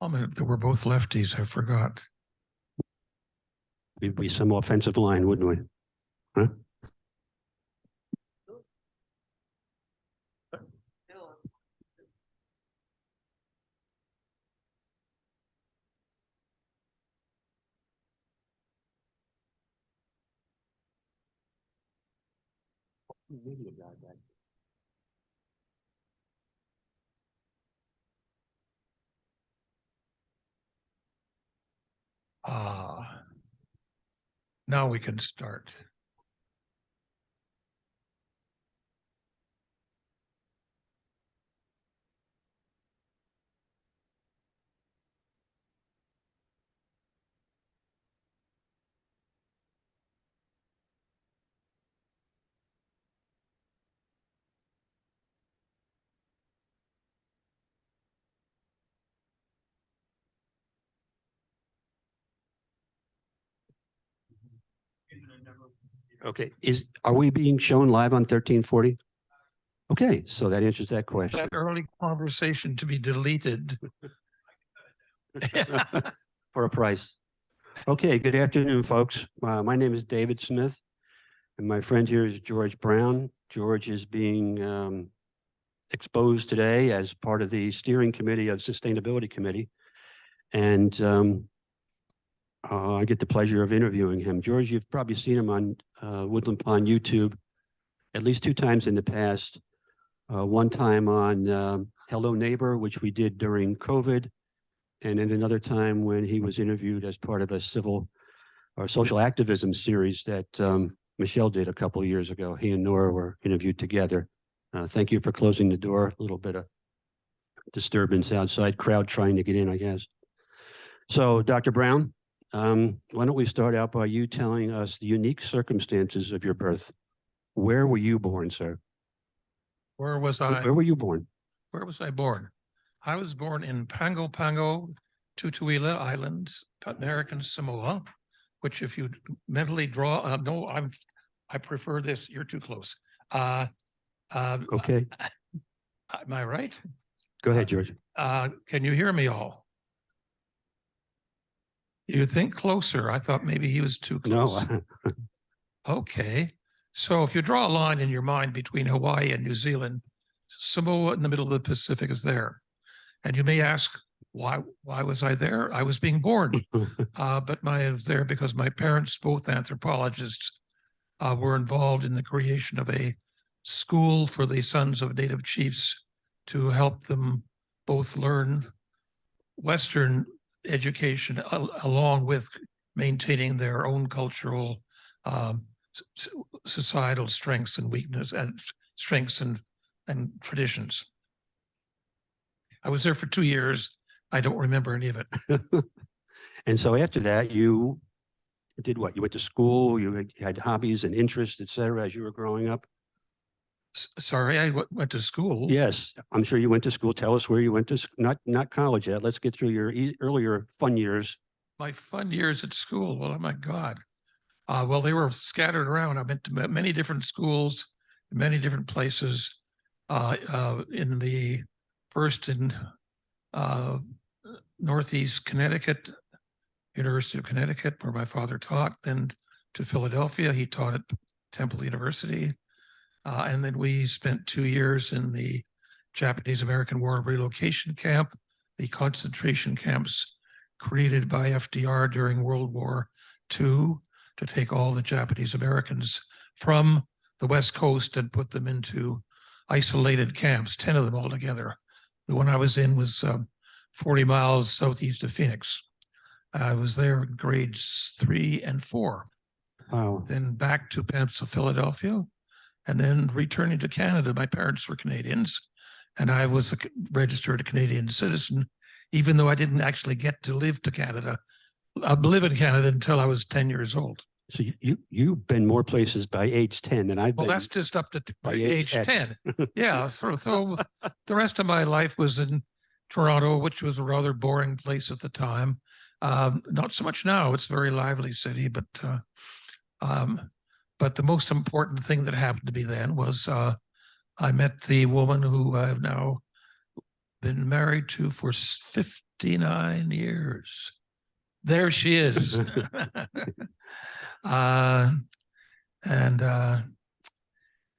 Oh, man, they were both lefties. I forgot. We'd be some offensive line, wouldn't we? Huh? Now we can start. Okay, are we being shown live on 1340? Okay, so that answers that question. That early conversation to be deleted. For a price. Okay, good afternoon, folks. My name is David Smith, and my friend here is George Brown. George is being exposed today as part of the steering committee of Sustainability Committee, and I get the pleasure of interviewing him. George, you've probably seen him on Woodland Pond YouTube at least 2 times in the past. One time on Hello Neighbor, which we did during COVID, and then another time when he was interviewed as part of a civil or social activism series that Michelle did a couple of years ago. He and Nora were interviewed together. Thank you for closing the door. A little bit of disturbance outside, crowd trying to get in, I guess. So, Dr. Brown, why don't we start out by you telling us the unique circumstances of your birth. Where were you born, sir? Where was I? Where were you born? Where was I born? I was born in Pago Pago, Tutuila Island, American Samoa, which if you mentally draw, no, I prefer this. You're too close. Okay. Am I right? Go ahead, George. Can you hear me all? You think closer. I thought maybe he was too close. No. Okay. So if you draw a line in your mind between Hawaii and New Zealand, Samoa in the middle of the Pacific is there. And you may ask, why was I there? I was being born. But I was there because my parents, both anthropologists, were involved in the creation of a school for the sons of Native chiefs to help them both learn Western education along with maintaining their own cultural societal strengths and weakness and strengths and traditions. I was there for 2 years. I don't remember any of it. And so after that, you did what? You went to school, you had hobbies and interests, et cetera, as you were growing up? Sorry, I went to school. Yes, I'm sure you went to school. Tell us where you went to, not college yet. Let's get through your earlier fun years. My fun years at school, well, oh my God. Well, they were scattered around. I went to many different schools, many different places. In the first in Northeast Connecticut, University of Connecticut, where my father taught, then to Philadelphia. He taught at Temple University. And then we spent 2 years in the Japanese American War Relocation Camp, the concentration camps created by FDR during World War II to take all the Japanese Americans from the West Coast and put them into isolated camps, 10 of them altogether. The one I was in was 40 miles southeast of Phoenix. I was there in grades 3 and 4. Wow. Then back to Philadelphia, and then returning to Canada. My parents were Canadians, and I was a registered Canadian citizen, even though I didn't actually get to live to Canada. I've lived in Canada until I was 10 years old. So you've been more places by age 10 than I've been. Well, that's just up to by age 10. Yeah, so the rest of my life was in Toronto, which was a rather boring place at the time. Not so much now. It's a very lively city, but the most important thing that happened to me then was I met the woman who I've now been married to for 59 years. There she is. And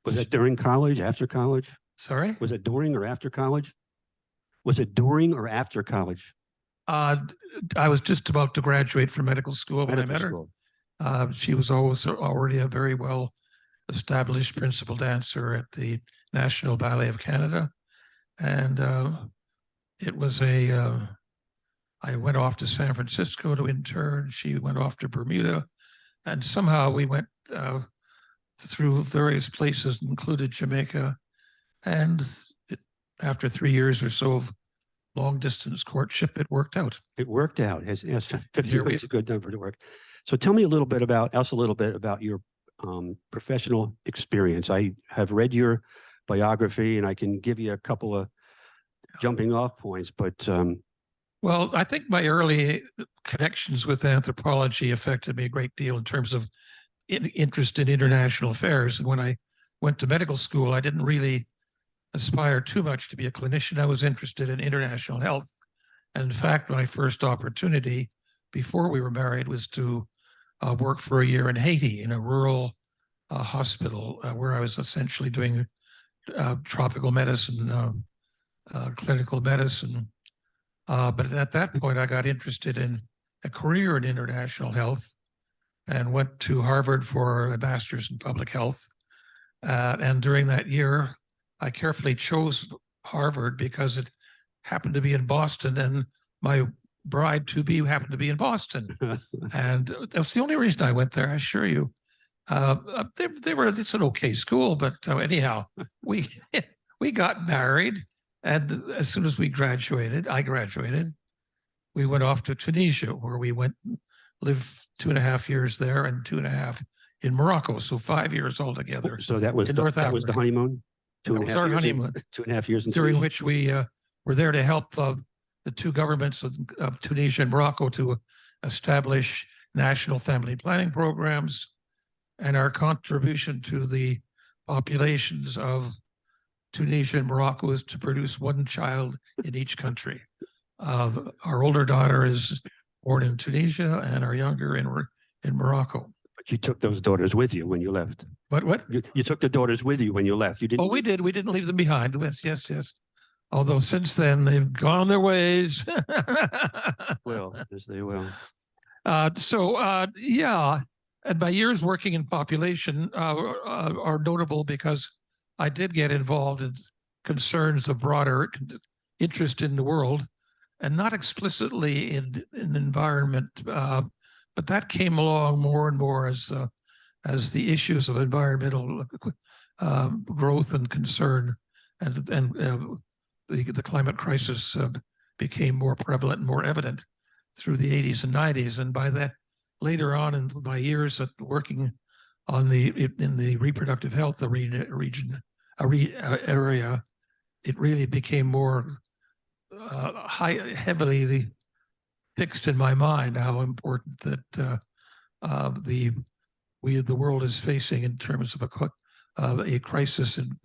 Was it during college, after college? sorry, Was it during or after college? Was it during or after college? I was just about to graduate from medical school when I met her. School. She was already a very well established principal dancer at the National Ballet of Canada. And it was I went off to San Francisco to intern. She went off to Bermuda. And somehow we went through various places, included Jamaica. And after 3 years or so of long distance courtship, it worked out. It worked out. Yes, 50 Here we- is a good number to work. So tell me a little bit about your professional experience. I have read your biography and I can give you a couple of jumping off points, but Well, I think my early connections with anthropology affected me a great deal in terms of interest in international affairs. And when I went to medical school, I didn't really aspire too much to be a clinician. I was interested in international health. And in fact, my first opportunity before we were married was to work for a year in Haiti in a rural hospital where I was essentially doing tropical medicine, clinical medicine. But at that point, I got interested in a career in international health and went to Harvard for a master's in public health. And during that year, I carefully chose Harvard because it happened to be in Boston and my bride-to-be happened to be in Boston. And that's the only reason I went there, I assure you. It's an okay school, but anyhow, we got married. And as soon as I graduated, we went off to Tunisia, where we lived 2.5 years there and 2.5 in Morocco. So 5 years altogether. so that was in the, North that was the Africa. honeymoon. That was our honeymoon. 2.5 years. During which we were there to help the two governments of Tunisia and Morocco to establish national family planning programs. And our contribution to the populations of Tunisia and Morocco is to produce one child in each country. Our older daughter is born in Tunisia and our younger in Morocco. But you took those daughters with you when you left. But what? You took the daughters with you when you left. You didn't. Oh, we did. We didn't leave them behind. Yes. Although since then they've gone their ways. Well, as they will. Yeah. And my years working in population are notable because I did get involved in concerns of broader interest in the world, and not explicitly in environment, but that came along more and more as the issues of environmental growth and concern and the climate crisis became more prevalent and more evident through the 80s and 90s. And by that, later on in my years at working on in the reproductive health area, it really became more heavily fixed in my mind how important that the world is facing in terms of a crisis in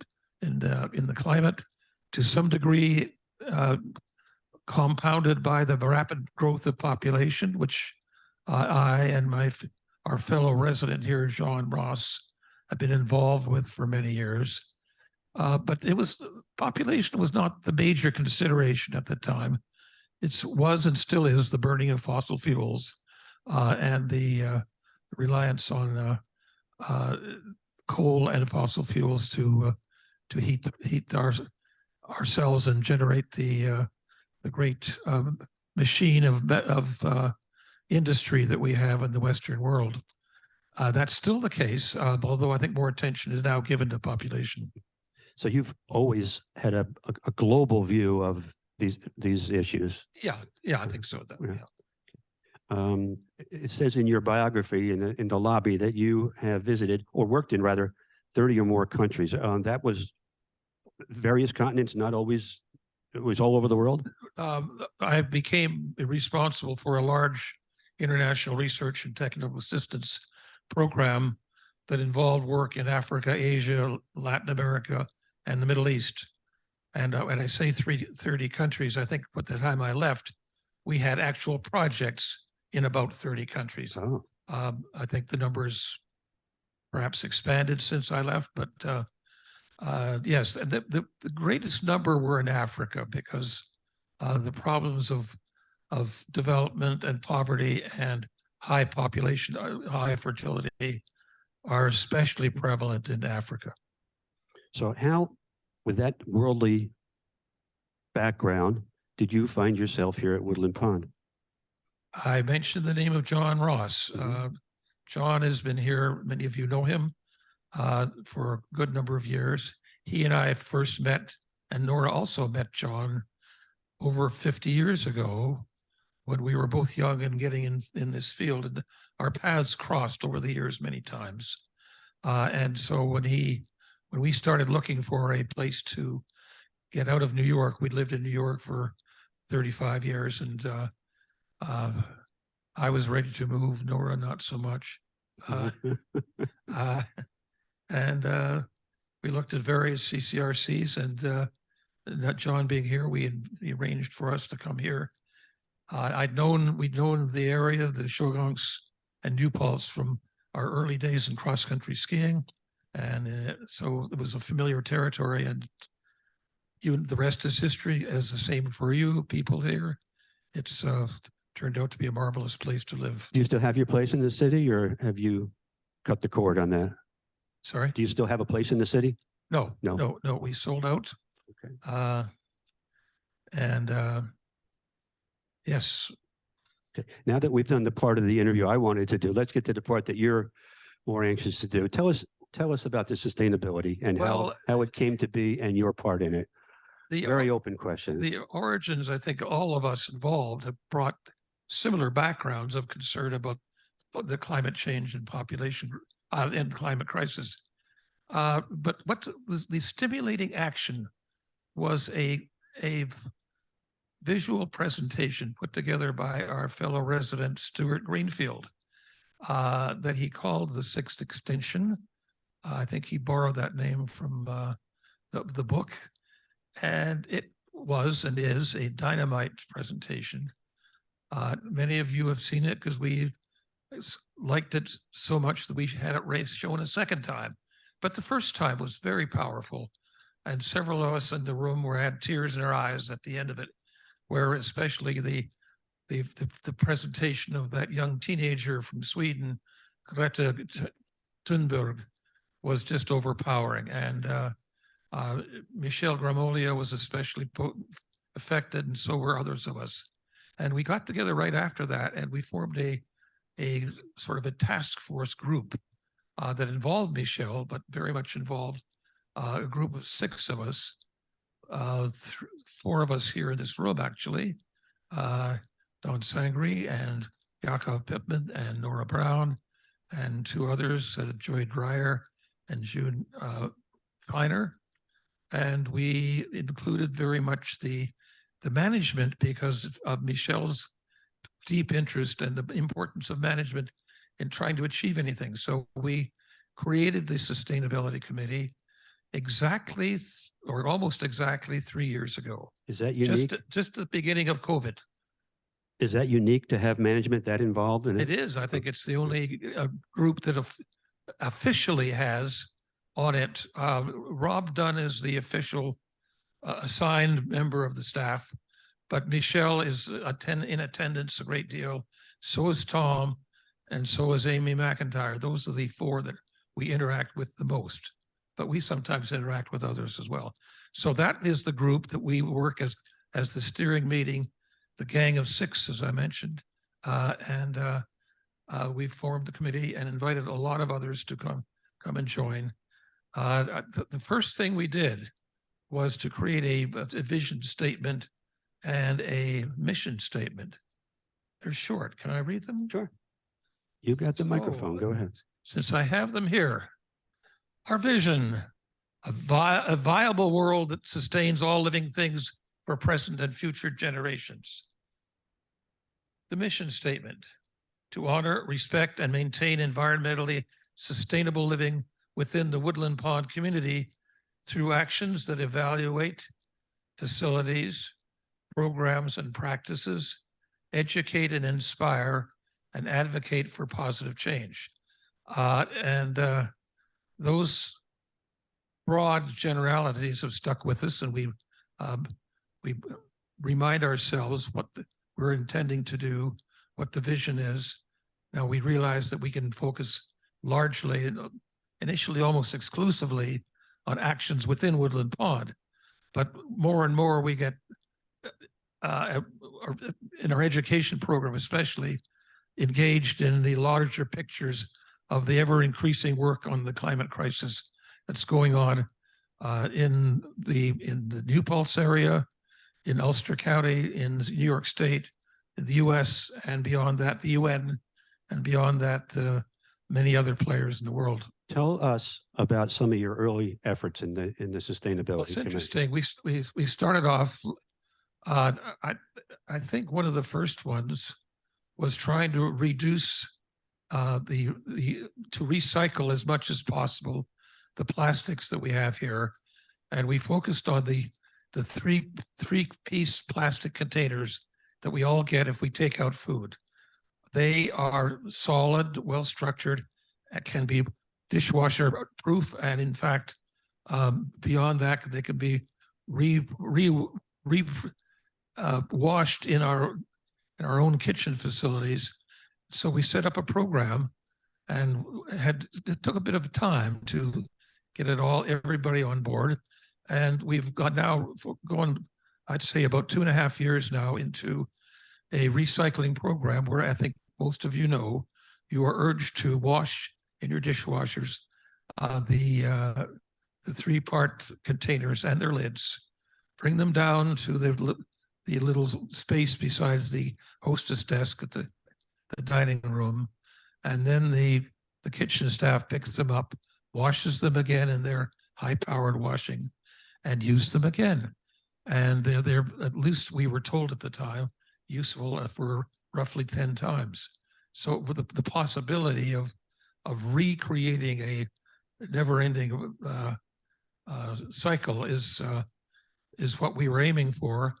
the climate, to some degree compounded by the rapid growth of population, which I and our fellow resident here, Jean Ross, have been involved with for many years. But population was not the major consideration at the time. It was and still is the burning of fossil fuels and the reliance on coal and fossil fuels to heat ourselves and generate the great machine of industry that we have in the Western world. That's still the case, although I think more attention is now given to population. So you've always had a global view of these issues. Yeah, I think so. Yeah. It says in your biography in the lobby that you have visited or worked in rather 30 or more countries. That was various continents, not always. It was all over the world. I became responsible for a large international research and technical assistance program that involved work in Africa, Asia, Latin America, and the Middle East. And when I say 30 countries, I think at the time I left, we had actual projects in about 30 countries. Oh, I think the numbers perhaps expanded since I left, but yes, and the greatest number were in Africa because the problems of development and poverty and high population, high fertility are especially prevalent in Africa. so how, with that worldly background, did you find yourself here at Woodland Pond? I mentioned the name of John Ross. John has been here, many of you know him, for a good number of years. He and I first met, and Nora also met John over 50 years ago when we were both young and getting in this field. And our paths crossed over the years many times. And so when we started looking for a place to get out of New York, we'd lived in New York for 35 years, and I was ready to move. Nora, not so much. And we looked at various CCRCs, and not John being here, he arranged for us to come here. We'd known the area, the Shogungs and Newpalts from our early days in cross-country skiing. And so it was a familiar territory, and the rest is history, as the same for you people here. It's turned out to be a marvelous place to live. Do you still have your place in the city, or have you cut the cord on that? Sorry? Do you still have a place in the city? No, No. no, we sold out. Okay. Yes, Okay. Now that we've done the part of the interview I wanted to do, let's get to the part that you're more anxious to do. Tell us about the sustainability and how it came to be and your part in it. Very open question. The origins, I think all of us involved have brought similar backgrounds of concern about the climate change and population and climate crisis. But what the stimulating action was a visual presentation put together by our fellow resident, Stuart Greenfield, that he called The Sixth Extinction. I think he borrowed that name from the book. And it was and is a dynamite presentation. Many of you have seen it because we liked it so much that we had it shown a second time. But the first time was very powerful. And several of us in the room had tears in our eyes at the end of it, where especially the presentation of that young teenager from Sweden, Greta Thunberg, was just overpowering. And Michel Gramolia was especially affected, and so were others of us. And we got together right after that, and we formed a sort of a task force group that involved Michel, but very much involved a group of 6 of us, 4 of us here in this room, actually, Don Sangri and Jakob Pittman and Nora Brown, and 2 others, Joy Dreyer and June Feiner. And we included very much the management because of Michel's deep interest and the importance of management in trying to achieve anything. So we created the Sustainability Committee exactly, or almost exactly 3 years ago. Is that unique? Just at the beginning of COVID. Is that unique to have management that involved in it? It is. I think it's the only group that officially has on it. Rob Dunn is the official assigned member of the staff, but Michel is in attendance a great deal. So is Tom, and so is Amy McIntyre. Those are the 4 that we interact with the most, but we sometimes interact with others as well. So that is the group that we work as the steering meeting, the gang of 6, as I mentioned, and we formed the committee and invited a lot of others to come and join. The first thing we did was to create a vision statement and a mission statement. They're short. Can I read them? Sure. You've got the microphone. Go ahead. Since I have them here. Our vision, a viable world that sustains all living things for present and future generations. The mission statement, to honor, respect, and maintain environmentally sustainable living within the Woodland Pond community through actions that evaluate, facilities, programs, and practices, educate and inspire, and advocate for positive change. Those broad generalities have stuck with us, and we remind ourselves what we're intending to do, what the vision is. Now we realize that we can focus largely, initially almost exclusively, on actions within Woodland Pond, but more and more we get in our education program, especially, engaged in the larger pictures of the ever increasing work on the climate crisis that's going on in the New Paltz area, in Ulster County, in New York State, in the U.S., and beyond that, the UN, and beyond that, many other players in the world. Tell us about some of your early efforts in the sustainability. Well, it's committee. interesting. We started off. I think one of the first ones was trying to reduce to recycle as much as possible the plastics that we have here, and we focused on the three-piece plastic containers that we all get if we take out food. They are solid, well-structured, and can be dishwasher proof, and in fact, beyond that, they can be washed in our own kitchen facilities. So we set up a program, and it took a bit of time to get everybody on board. And we've gone, I'd say, about 2.5 years now into a recycling program where I think most of you know, you are urged to wash in your dishwashers the three-part containers and their lids, bring them down to the little space besides the hostess desk at the dining room, and then the kitchen staff picks them up, washes them again in their high-powered washing, and use them again. And they're, at least we were told at the time, useful for roughly 10 times. So with the possibility of recreating a never-ending cycle is what we were aiming for.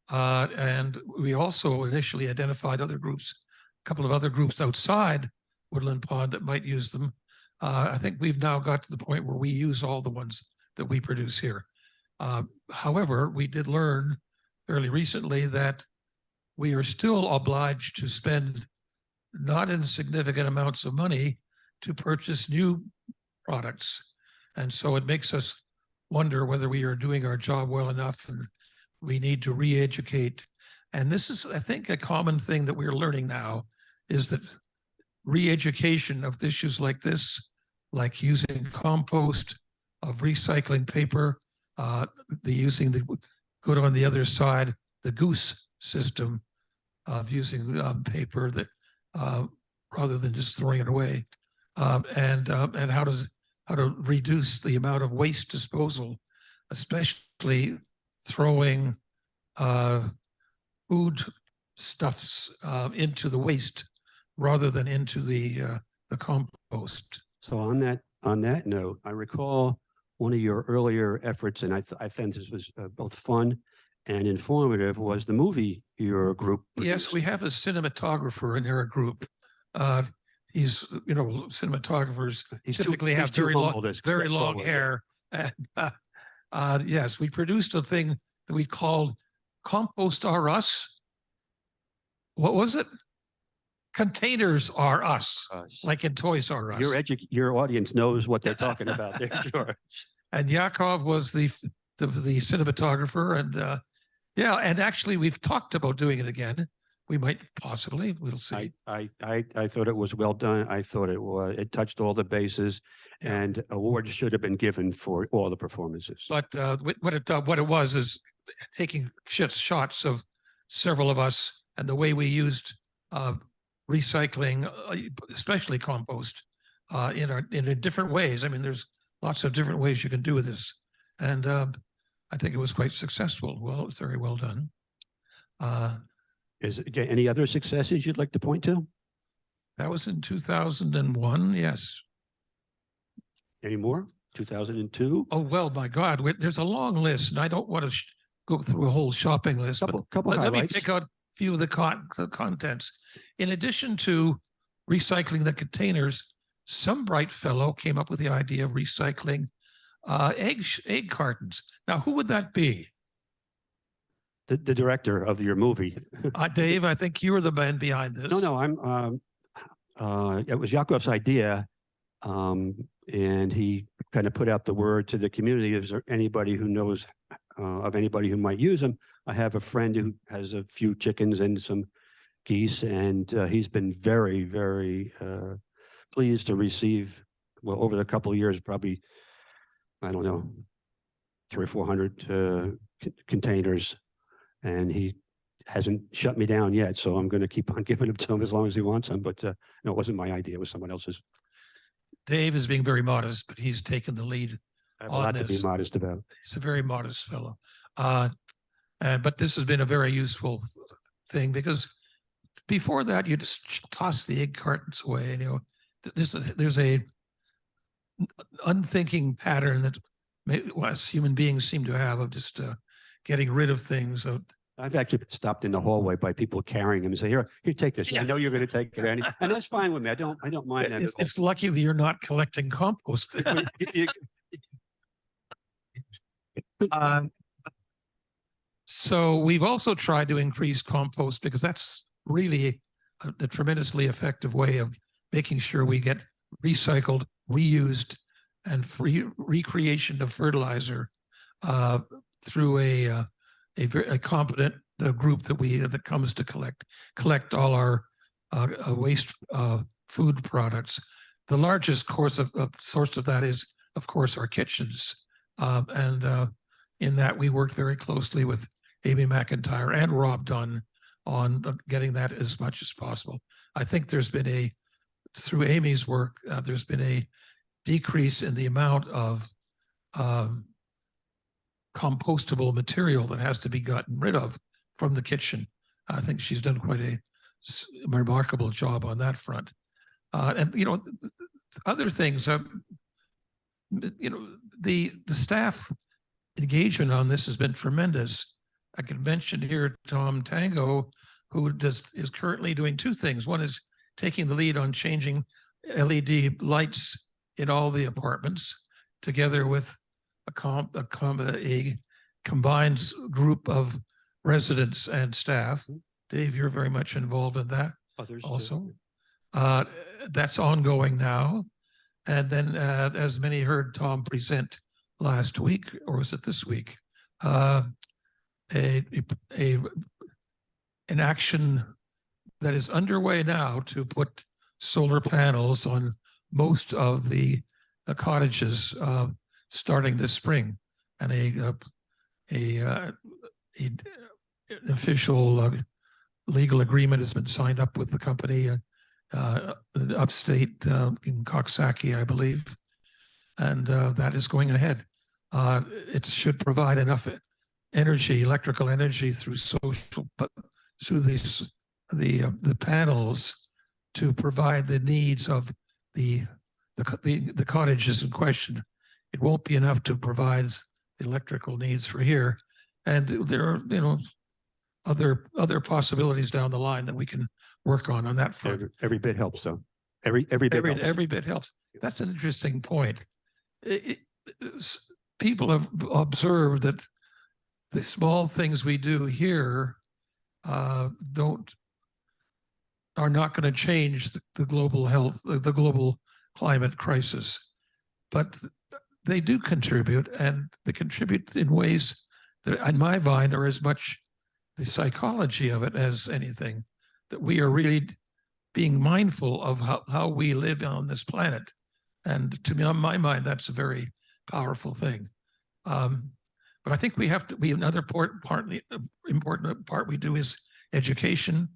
And we also initially identified other groups, a couple of other groups outside Woodland Pond that might use them. I think we've now got to the point where we use all the ones that we produce here. However, we did learn fairly recently that we are still obliged to spend not insignificant amounts of money to purchase new products. And so it makes us wonder whether we are doing our job well enough, and we need to re-educate. And this is, I think, a common thing that we're learning now, is that re-education of issues like this, like using compost, of recycling paper, using the good on the other side, the goose system of using paper that rather than just throwing it away, and how to reduce the amount of waste disposal, especially throwing food stuffs into the waste rather than into the compost. So on that note, I recall one of your earlier efforts, and I found this was both fun and informative, was the movie your group produced. Yes, we have a cinematographer in our group. He's, cinematographers typically have very long hair. And yes, we produced a thing that we called Compost Are Us. What was it? Containers Are Us, like in Toys R Us. Your audience knows what they're talking about there, George. And Yakov was the cinematographer, and and actually we've talked about doing it again. We might possibly, we'll see. I thought it was well done. I thought it touched all the bases, and awards should have been given for all the performances. But what it was is taking shots of several of us and the way we used recycling, especially compost, in different ways. I mean, there's lots of different ways you can do this, and I think it was quite successful. Well, it was very well done. Is there any other successes you'd like to point to? That was in 2001. Yes. Any more? 2002? Oh, well, my God, there's a long list, and I don't want to go through a whole shopping list. But Couple let me highlights. pick out a few of the contents. In addition to recycling the containers, some bright fellow came up with the idea of recycling egg cartons. Now, who would that be? The director of your movie. Dave, I think you were the man behind this. No, it was Yakov's idea. And he kind of put out the word to the community. Is there anybody who knows of anybody who might use them? I have a friend who has a few chickens and some geese, and he's been very, very pleased to receive, well, over the couple of years, probably, I don't know, 300 or 400 containers, and he hasn't shut me down yet. So I'm going to keep on giving them to him as long as he wants them. But no, it wasn't my idea. It was someone else's. Dave is being very modest, but he's taken the lead. I have a lot to be modest about. He's a very modest fellow. But this has been a very useful thing, because before that, you just toss the egg cartons away. And, you know, there's a unthinking pattern that us human beings seem to have of just getting rid of things. I've actually stopped in the hallway by people carrying them and say, here, take this. Yeah. I know you're going to take it. And that's fine with me. I don't mind that. It's lucky that you're not collecting compost. So we've also tried to increase compost, because that's really a tremendously effective way of making sure we get recycled, reused, and free recreation of fertilizer through a competent group that comes to collect all our waste food products. The largest source of that is, of course, our kitchens, and in that we worked very closely with Amy McIntyre and Rob Dunn on getting that as much as possible. I think there's been through Amy's work, there's been a decrease in the amount of compostable material that has to be gotten rid of from the kitchen. I think she's done quite a remarkable job on that front. And, you know, other things, you know, the staff engagement on this has been tremendous. I could mention here Tom Tango, who is currently doing two things. One is taking the lead on changing LED lights in all the apartments, together with a combined group of residents and staff. Dave, you're very much involved in that. Others also. That's ongoing now. And then, as many heard Tom present last week, or was it this week, an action that is underway now to put solar panels on most of the cottages starting this spring, and an official legal agreement has been signed up with the company upstate in Coxsackie, I believe, and that is going ahead. It should provide enough energy, electrical energy, through the panels to provide the needs of the cottages in question. It won't be enough to provide the electrical needs for here, and there are, you know, other possibilities down the line that we can work on that front. Every bit helps, though. Every bit helps. Every bit helps. That's an interesting point. People have observed that the small things we do here are not going to change the global health, the global climate crisis, but they do contribute, and they contribute in ways that, in my mind, are as much the psychology of it as anything. That we are really being mindful of how we live on this planet, and to me, on my mind, that's a very powerful thing. But I think we have to. Another important part we do is education,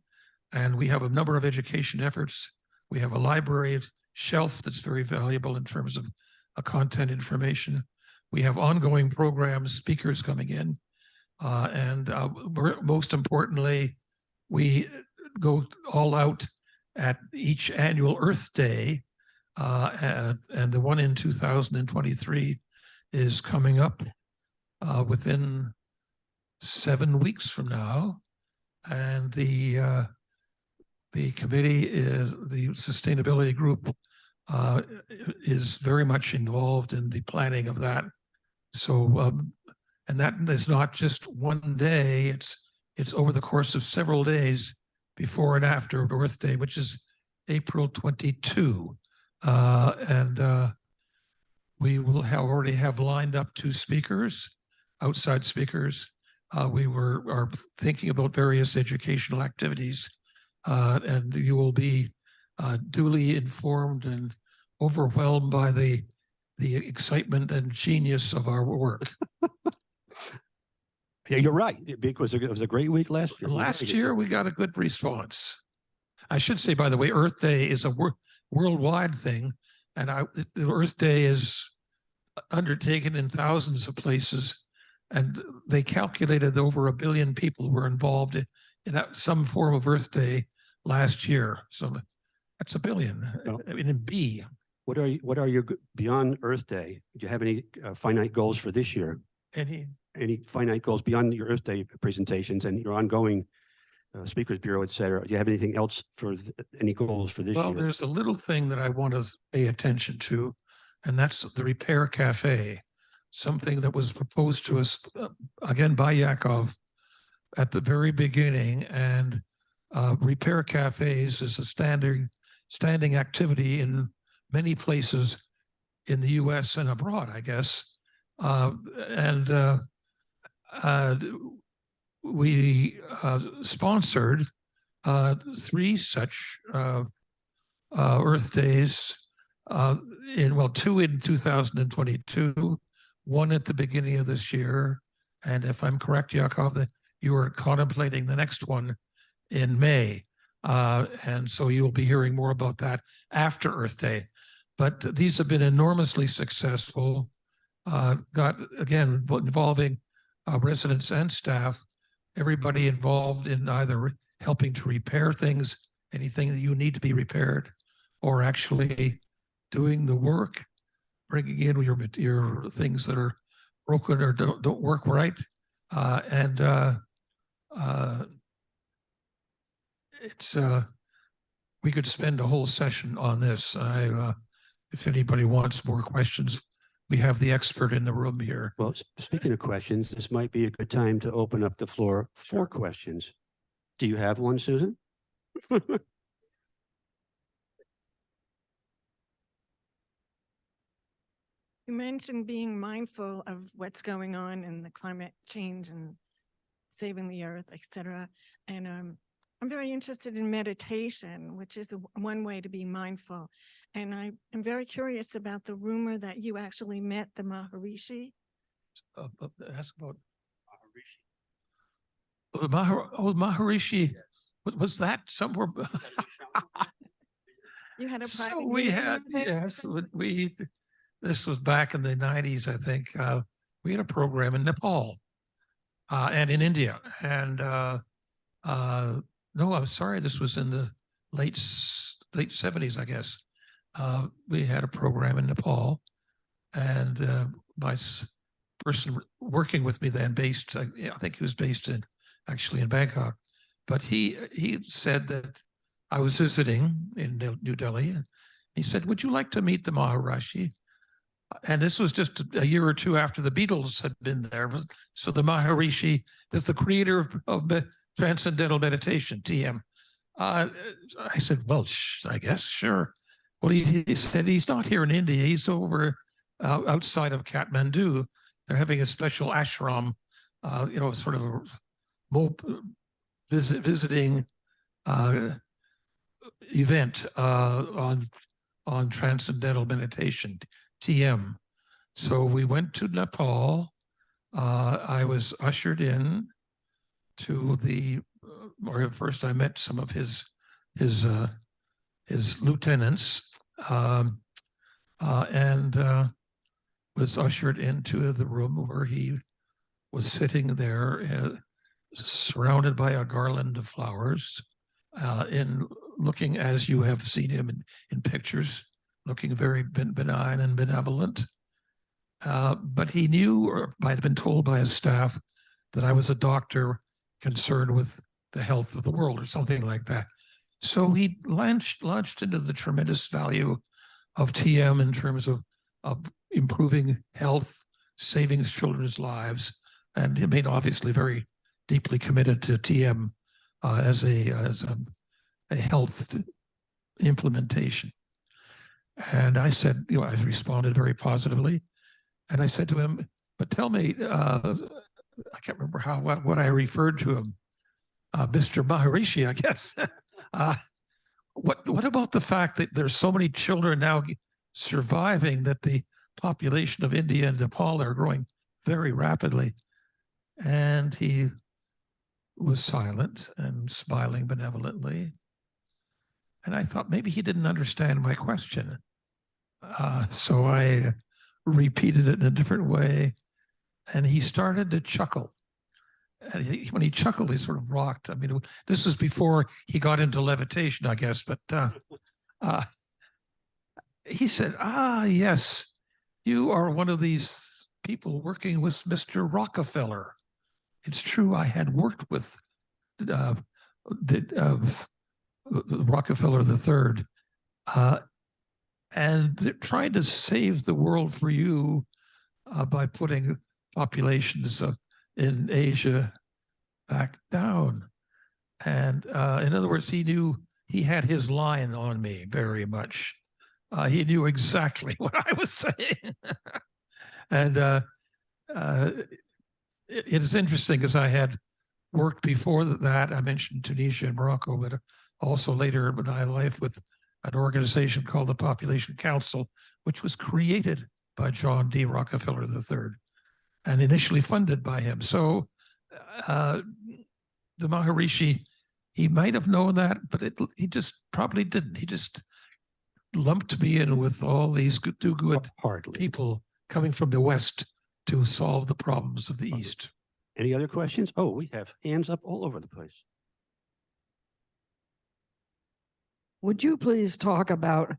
and we have a number of education efforts. We have a library shelf that's very valuable in terms of content information. We have ongoing programs, speakers coming in, and most importantly, we go all out at each annual Earth Day, and the one in 2023 is coming up within 7 weeks from now. And the committee is, the sustainability group is very much involved in the planning of that. So, and that is not just one day, it's over the course of several days before and after Earth Day, which is April 22. We will already have lined up 2 speakers, outside speakers. We are thinking about various educational activities, and you will be duly informed and overwhelmed by the excitement and genius of our work. Yeah, you're right, because it was a great week last year. Last year, we got a good response. I should say, by the way, Earth Day is a worldwide thing, and the Earth Day is undertaken in thousands of places, and they calculated that over 1 billion people were involved in some form of Earth Day last year. So that's 1 billion. Oh. I mean, in B. What are your, beyond Earth Day, do you have any finite goals for this year? Any finite goals beyond your Earth Day presentations and your ongoing Speakers Bureau, et cetera? Do you have anything else for any goals for this year? Well, there's a little thing that I want to pay attention to, and that's the Repair Cafe, something that was proposed to us again by Yakov at the very beginning. And Repair Cafes is a standing activity in many places in the U.S. and abroad, I guess. We sponsored 3 such Earth Days, 2 in 2022, 1 at the beginning of this year. And if I'm correct, Yakov, that you are contemplating the next one in May. And so you will be hearing more about that after Earth Day. But these have been enormously successful, involving residents and staff, everybody involved in either helping to repair things, anything that you need to be repaired, or actually doing the work, bringing in your things that are broken or don't work right. We could spend a whole session on this. If anybody wants more questions, we have the expert in the room here. Well, speaking of questions, this might be a good time to open up the floor for questions. Do you have one, Susan? You mentioned being mindful of what's going on in the climate change and saving the earth, etc. And I'm very interested in meditation, which is one way to be mindful. And I am very curious about the rumor that you actually met the Maharishi. Ask about Maharishi. Maharishi. Yes. Was that somewhere? You had a private So we had, yes, this was back in the 90s, I think. We had a program in Nepal and in India. And no, I'm sorry, this was in the late 70s, I guess. We had a program in Nepal, and my person working with me then based, I think he was based actually in Bangkok, but he said that I was visiting in New Delhi, and he said, "Would you like to meet the Maharishi?" And this was just a year or 2 after the Beatles had been there. So the Maharishi is the creator of Transcendental Meditation, TM. I said, well, I guess, sure. Well, he said he's not here in India. He's over outside of Kathmandu. They're having a special ashram, sort of a visiting event on transcendental meditation, TM. So we went to Nepal. I was ushered in to or first I met some of his lieutenants, and was ushered into the room where he was sitting there, surrounded by a garland of flowers, looking as you have seen him in pictures, looking very benign and benevolent. But he knew, or might have been told by his staff, that I was a doctor concerned with the health of the world or something like that. So he launched into the tremendous value of TM in terms of improving health, saving children's lives, and he made obviously very deeply committed to TM as a health implementation. And I said, I responded very positively, and I said to him, "But tell me, I can't remember what I referred to him, Mr. Maharishi, I guess." What about the fact that there's so many children now surviving, that the population of India and Nepal are growing very rapidly? And he was silent and smiling benevolently. And I thought maybe he didn't understand my question. So I repeated it in a different way, and he started to chuckle. And when he chuckled, he sort of rocked. I mean, this was before he got into levitation, I guess. But he said, yes, you are one of these people working with Mr. Rockefeller. It's true, I had worked with Rockefeller III, and they're trying to save the world for you by putting populations in Asia back down. And in other words, he knew he had his line on me very much. He knew exactly what I was saying. And it is interesting because I had worked before that. I mentioned Tunisia and Morocco, but also later in my life with an organization called the Population Council, which was created by John D. Rockefeller III and initially funded by him. So the Maharishi, he might have known that, but he just probably didn't. He just lumped me in with all these good people coming from the West to solve the problems of the East. Any other questions? Oh, we have hands up all over the place. Would you please talk about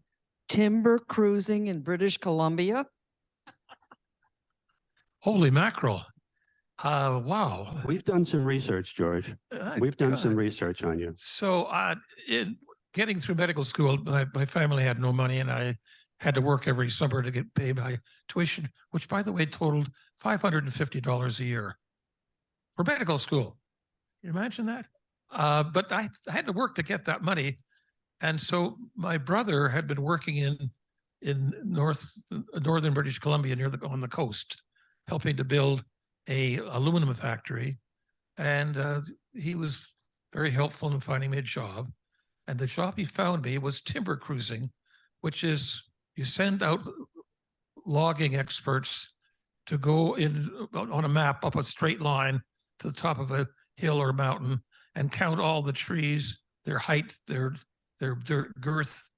timber cruising in British Columbia? Holy mackerel. Wow. We've done some research, George. We've done some research on you. So in getting through medical school, my family had no money, and I had to work every summer to get paid my tuition, which, by the way, totaled $550 a year for medical school. Can you imagine that? But I had to work to get that money. And so my brother had been working in northern British Columbia on the coast, helping to build a aluminum factory. And he was very helpful in finding me a job. And the job he found me was timber cruising, which is you send out logging experts to go in on a map up a straight line to the top of a hill or mountain and count all the trees, their height, their girth,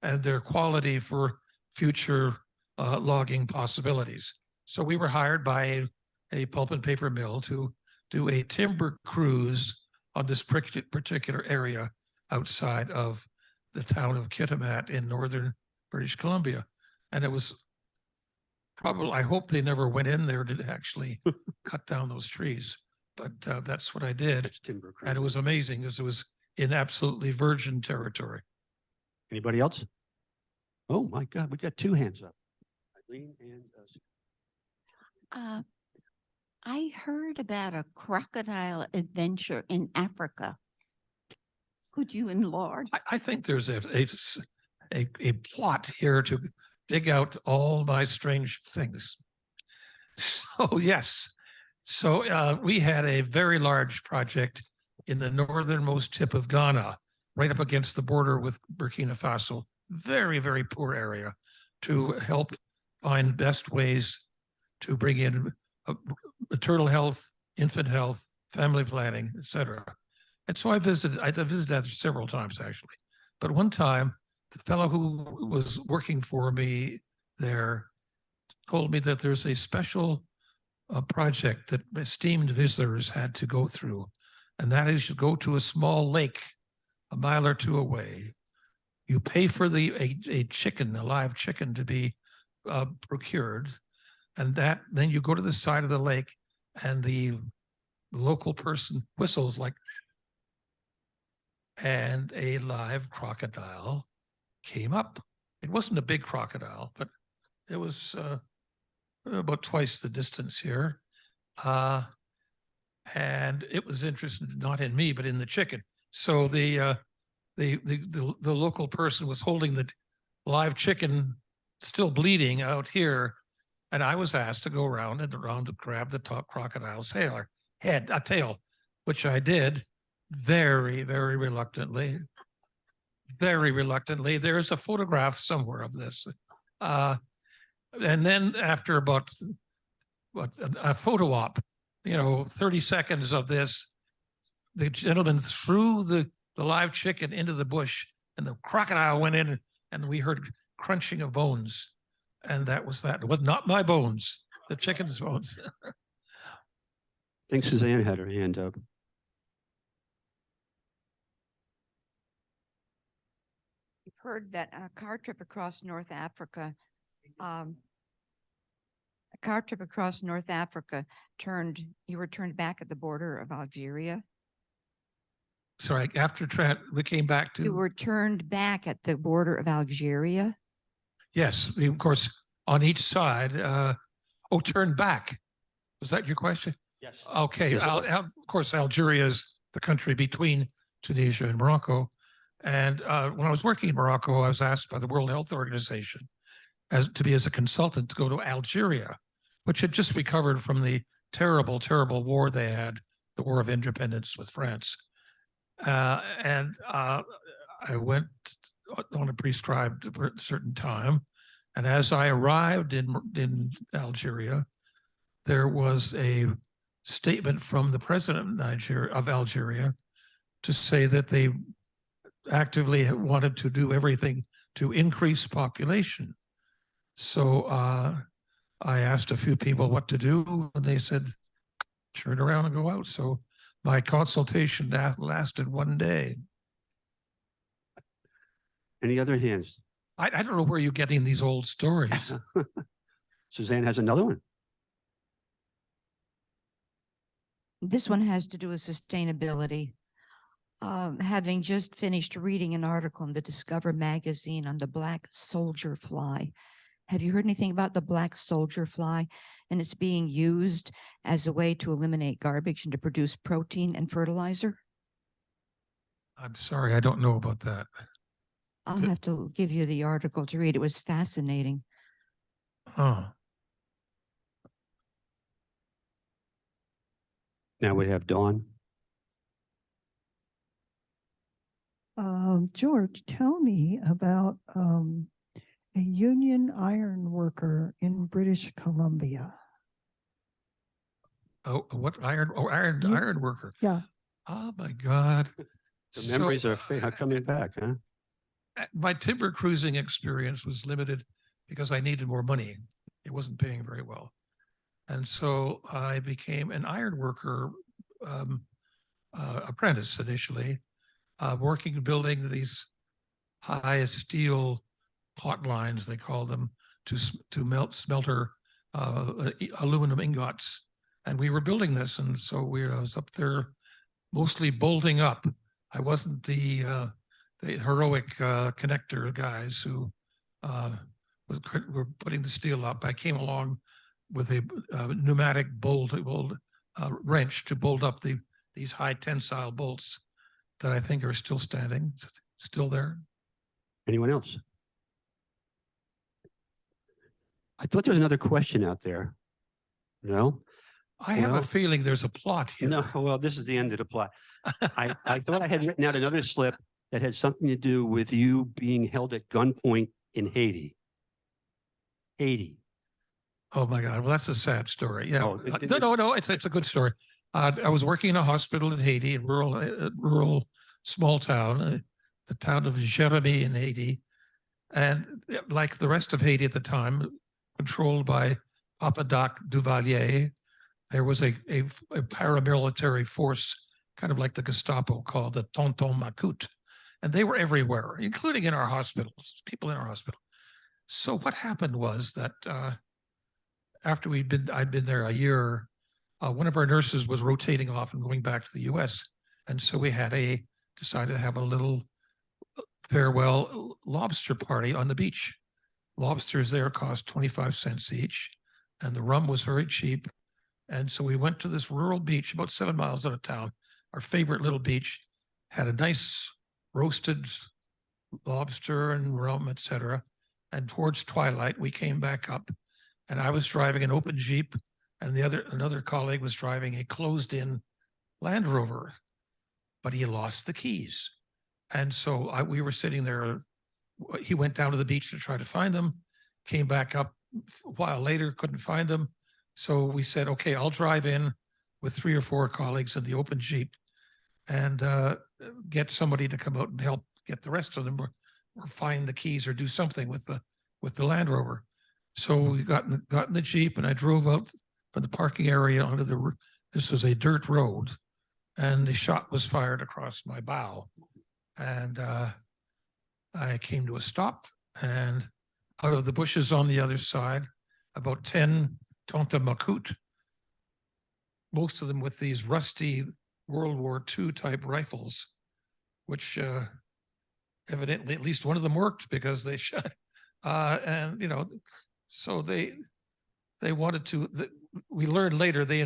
and their quality for future logging possibilities. So we were hired by a pulp and paper mill to do a timber cruise on this particular area outside of the town of Kitimat in northern British Columbia. And it was probably, I hope they never went in there to actually cut down those trees. But that's what I did. It's timber cruising. And it was amazing because it was in absolutely virgin territory. Anybody else? Oh my God, we got two hands up. Eileen and I heard about a crocodile adventure in Africa. Could you enlarge? I think there's a plot here to dig out all my strange things. So yes, so we had a very large project in the northernmost tip of Ghana, right up against the border with Burkina Faso, very, very poor area, to help find best ways to bring in maternal health, infant health, family planning, etc. And so I visited that several times actually. But one time, the fellow who was working for me there told me that there's a special project that esteemed visitors had to go through. And that is you go to a small lake a mile or two away. You pay for a chicken, a live chicken to be procured. And then you go to the side of the lake, and the the local person whistles like, and a live crocodile came up. It wasn't a big crocodile, but it was about twice the distance here. And it was interested not in me, but in the chicken. So the local person was holding the live chicken still bleeding out here. And I was asked to go around and around to grab the top crocodile's tail, which I did very, very reluctantly. Very reluctantly. There's a photograph somewhere of this. And then after about a photo op, 30 seconds of this, the gentleman threw the live chicken into the bush and the crocodile went in and we heard crunching of bones. And that was that. It was not my bones, the chicken's bones. I think Suzanne had her hand up. You've heard that a car trip across North Africa, you were turned back at the border of Algeria. Sorry, after we came back to. You were turned back at the border of Algeria. Yes, of course, on each side. Turned back. Was that your question? Yes. Okay. Yes, it was. Of course, Algeria is the country between Tunisia and Morocco. And when I was working in Morocco, I was asked by the World Health Organization to be as a consultant to go to Algeria, which had just recovered from the terrible, terrible war they had, the War of Independence with France. And I went on a prescribed certain time. And as I arrived in Algeria, there was a statement from the president of Algeria to say that they actively wanted to do everything to increase population. So I asked a few people what to do, and they said, turn around and go out. So my consultation lasted 1 day. Any other hands? I don't know where you're getting these old stories. Suzanne has another one. This one has to do with sustainability. Having just finished reading an article in the Discover magazine on the black soldier fly. Have you heard anything about the black soldier fly? And it's being used as a way to eliminate garbage and to produce protein and fertilizer? I'm sorry, I don't know about that. I'll have to give you the article to read. It was fascinating. Oh, Now we have Dawn. George, tell me about a union iron worker in British Columbia. oh, what iron? Oh, You- iron worker. Yeah. Oh my God. The So, memories are coming back, huh? my timber cruising experience was limited because I needed more money. It wasn't paying very well. And so I became an iron worker apprentice initially, working, building these high steel hot lines, they call them, to smelter aluminum ingots. And we were building this. And so I was up there mostly bolting up. I wasn't the heroic connector guys who were putting the steel up. I came along with a pneumatic wrench to bolt up these high tensile bolts that I think are still standing, still there. Anyone else? I thought there was another question out there. No? I have Well- a feeling there's a plot here. No, well, this is the end of the plot. I thought I had written out another slip that had something to do with you being held at gunpoint in Haiti. Haiti. Oh my God. Well, that's a sad story. Yeah. Oh, No. It's a good story. I was working in a hospital in Haiti, a rural small town, the town of Jérémie in Haiti. And like the rest of Haiti at the time, controlled by Papa Doc Duvalier, there was a paramilitary force, kind of like the Gestapo, called the Tonton Macoute. And they were everywhere, including in our hospitals, people in our hospital. So what happened was that after I'd been there a year, one of our nurses was rotating off and going back to the US. And so we decided to have a little farewell lobster party on the beach. Lobsters there cost 25 cents each, and the rum was very cheap. And so we went to this rural beach about 7 miles out of town. Our favorite little beach had a nice roasted lobster and rum, etc. And towards twilight, we came back up, and I was driving an open Jeep, and another colleague was driving a closed-in Land Rover, but he lost the keys. And so we were sitting there. He went down to the beach to try to find them, came back up a while later, couldn't find them. So we said, okay, I'll drive in with 3 or 4 colleagues in the open Jeep and get somebody to come out and help get the rest of them or find the keys or do something with the Land Rover. So we got in the Jeep, and I drove out from the parking area onto this was a dirt road, and the shot was fired across my bow. And I came to a stop, and out of the bushes on the other side, about 10 Tonta-Makut, most of them with these rusty World War II type rifles, which evidently at least one of them worked because they shot. And, so they wanted to, we learned later, they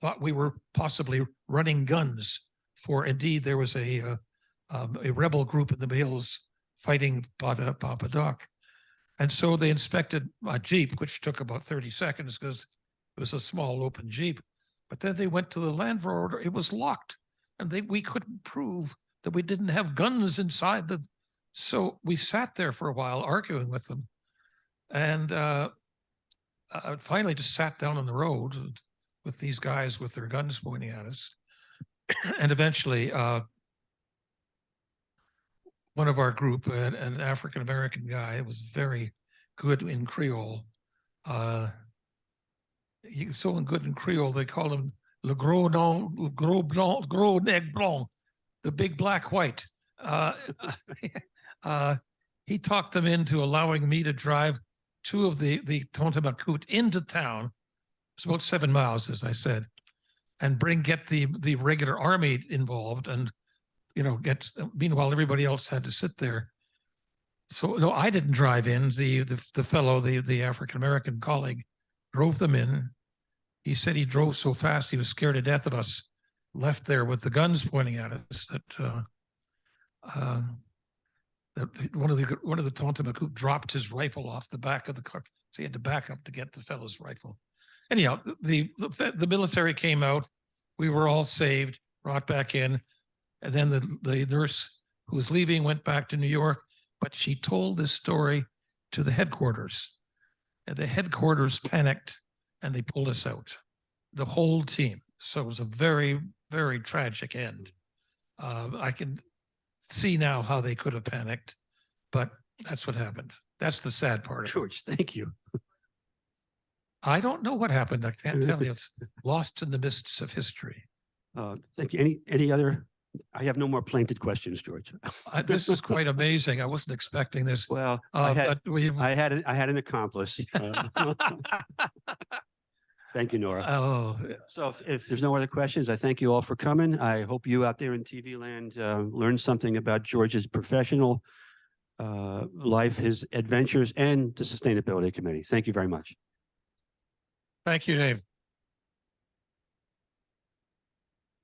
thought we were possibly running guns for, indeed, there was a rebel group in the hills fighting Papa Doc. And so they inspected a Jeep, which took about 30 seconds because it was a small open Jeep. But then they went to the Land Rover. It was locked, and we couldn't prove that we didn't have guns inside the. So we sat there for a while arguing with them, and finally just sat down on the road with these guys with their guns pointing at us. And eventually, one of our group, an African-American guy, was very good in Creole. He was so good in Creole, they called him Le Gros Neg Blanc, the big black white. He talked them into allowing me to drive 2 of the Tonta-Makut into town. It's about 7 miles, as I said, and get the regular army involved, and meanwhile everybody else had to sit there. So no, I didn't drive in. The fellow, the African-American colleague, drove them in. He said he drove so fast he was scared to death of us, left there with the guns pointing at us, that one of the Tonta-Makut dropped his rifle off the back of the car, so he had to back up to get the fellow's rifle. Anyhow, the military came out. We were all saved, brought back in, and then the nurse who was leaving went back to New York, but she told this story to the headquarters, and the headquarters panicked, and they pulled us out, the whole team. So it was a very, very tragic end. I can see now how they could have panicked, but that's what happened. That's the sad part of it. George, thank you. I don't know what happened. I can't tell you. It's lost in the mists of history. Thank you. Any other? I have no more plaintive questions, George. This is quite amazing. I wasn't expecting this. Well, I had But an accomplice. Thank you, Nora. oh, So if there's no other questions, I thank you all for coming. I hope you out there in TV land learned something about George's professional life, his adventures, and the Sustainability Committee. Thank you very much. thank you, Dave.